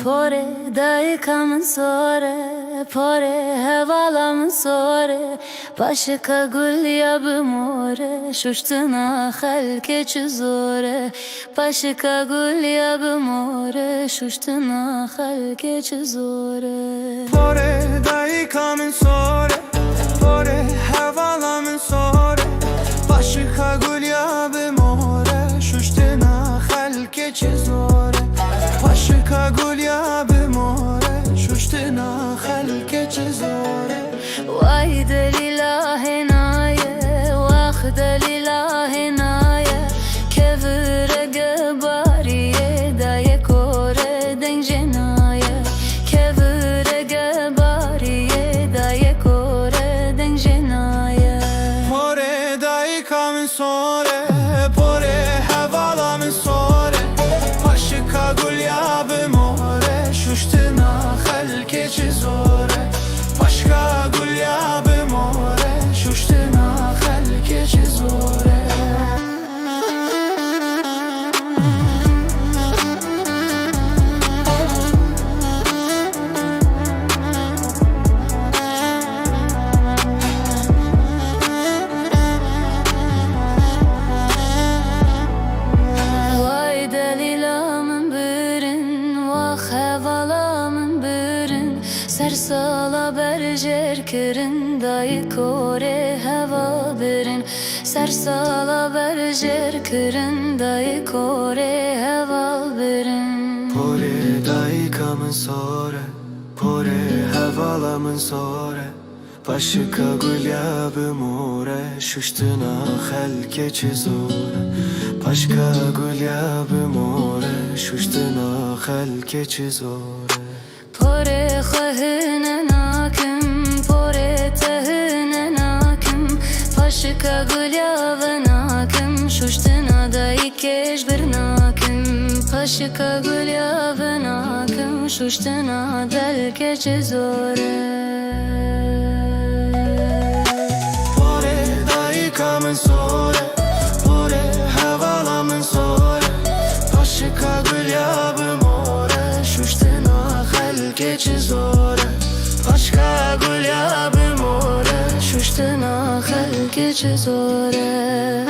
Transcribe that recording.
Pore dayıkamın sore, pore hevalamın sore, başka gül yabı more, şuştuna halke çizore, başka gül yabı more, şuştuna halke çizore. Pore dayıkamın sore, pore hevalamın sore, başka gül yabı more, şuştuna halke çizore. Başka gül yabı more, şuştuna halke çizore. Vay delila henaye, vah delila henaye, kevre gebariye daye kore denjenaye, kevre gebariye daye kore denjenaye. Pore dayıkamın sore, pore hevalamın sore, başka gül yabı more, şuştuna halke çizore. Başka gül yabı more, şuştuna halke çizore. Vay delilamın birin, vah hevalamın birin, sersala berjer kirin, dayı kore heva birin, sersala berjer kirin, dayı kore heva birin. Pore dayıkamın sore, pore hevalamın sore, başka gül yabı more, şuştuna halke çizore. Başka gül yabı more, şuştuna halke çizore. Pore khahine nakim, pore tehine nakim, başka gül yabı nakim, şuştuna dayı keş bir nakim, başka gül yabı nakim, şuştuna delke çizore. Pore dayıkamın sore, pore hevalamın sore, başka gül yabı more, şuştuna halke çizore. Başka gül yabı more, şuştuna halke çizore.